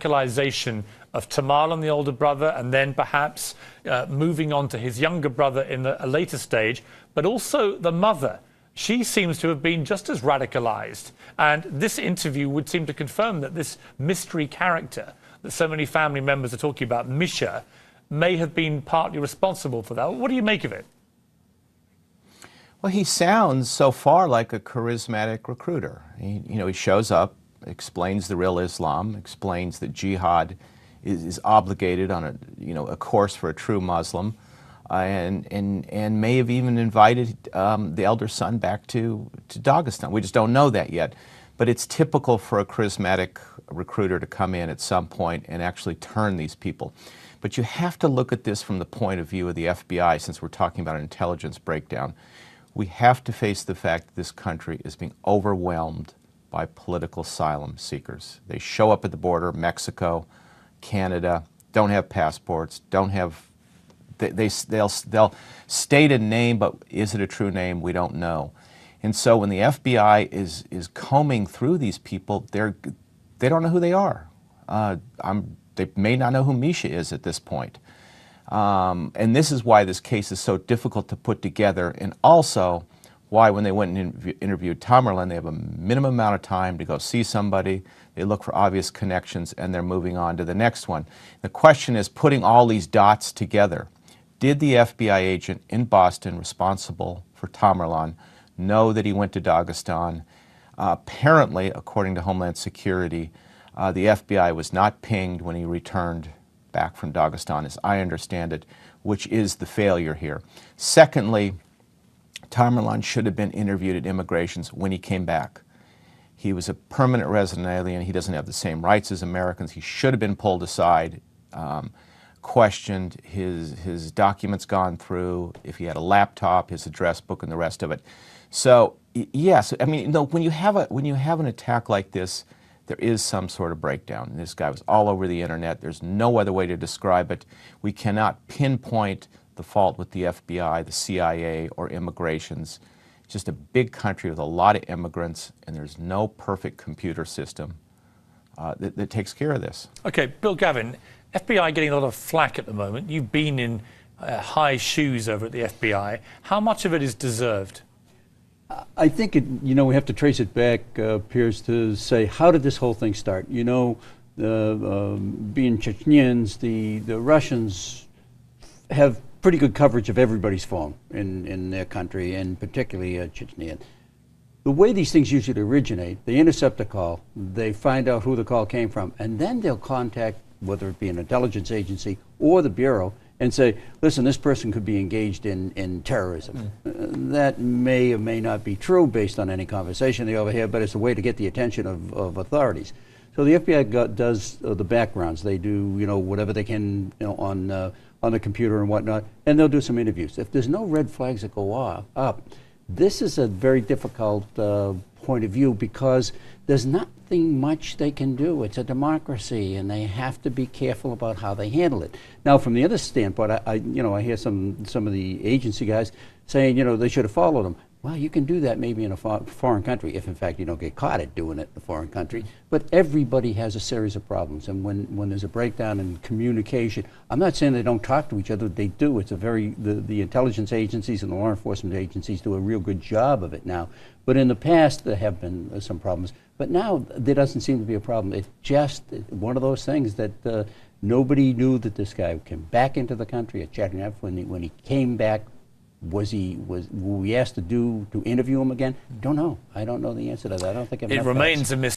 radicalization of Tamerlan, the older brother, and then perhaps moving on to his younger brother in a later stage, but also the mother. She seems to have been just as radicalized. And this interview would seem to confirm that this mystery character that so many family members are talking about, Misha, may have been partly responsible for that. What do you make of it? Well, he sounds so far like a charismatic recruiter. He shows up, explains the real Islam, explains that jihad is obligated on a course for a true Muslim, and may have even invited the elder son back to Dagestan. We just don't know that yet. But it's typical for a charismatic recruiter to come in at some point and actually turn these people. But you have to look at this from the point of view of the FBI, since we're talking about an intelligence breakdown. We have to face the fact that this country is being overwhelmed by political asylum seekers. They show up at the border, Mexico, Canada, don't have passports, don't have, they'll state a name, but is it a true name? We don't know. And so when the FBI is combing through these people, they don't know who they are. They may not know who Misha is at this point. And this is why this case is so difficult to put together, and also why when they went and interviewed Tamerlan, they have a minimum amount of time to go see somebody, they look for obvious connections, and they're moving on to the next one. The question is putting all these dots together. Did the FBI agent in Boston responsible for Tamerlan know that he went to Dagestan? Apparently, according to Homeland Security, the FBI was not pinged when he returned back from Dagestan, as I understand it, which is the failure here. Secondly, Tamerlan should have been interviewed at immigrations when he came back. He was a permanent resident alien. He doesn't have the same rights as Americans. He should have been pulled aside, questioned, his documents gone through, if he had a laptop, his address book, and the rest of it. So yes, I mean, when you have an attack like this, there is some sort of breakdown. This guy was all over the internet. There's no other way to describe it. We cannot pinpoint the fault with the FBI, the CIA, or immigrations. It's just a big country with a lot of immigrants, and there's no perfect computer system that takes care of this. Okay, Bill Gavin, FBI getting a lot of flack at the moment. You've been in high shoes over at the FBI. How much of it is deserved? I think we have to trace it back, Piers, to say, how did this whole thing start? Being Chechens, the Russians have pretty good coverage of everybody's phone in their country, and particularly Chechnya. The way these things usually originate, they intercept a call, they find out who the call came from, and then they'll contact, whether it be an intelligence agency or the Bureau, and say, listen, this person could be engaged in terrorism. That may or may not be true based on any conversation they overhear, but it's a way to get the attention of authorities. So the FBI does the backgrounds. They do whatever they can on the computer and whatnot, and they'll do some interviews. If there's no red flags that go up, this is a very difficult point of view, because there's nothing much they can do. It's a democracy, and they have to be careful about how they handle it. Now, from the other standpoint, I hear some of the agency guys saying, they should have followed them. Well, you can do that maybe in a foreign country, if in fact you don't get caught at doing it in a foreign country. But everybody has a series of problems, and when there's a breakdown in communication, I'm not saying they don't talk to each other. They do. It's the intelligence agencies and the law enforcement agencies do a real good job of it now. But in the past, there have been some problems. But now there doesn't seem to be a problem. It's just one of those things that nobody knew that this guy came back into the country at Chattanooga. When he were we asked to interview him again? Don't know. I don't know the answer to that. I don't think it remains a mystery.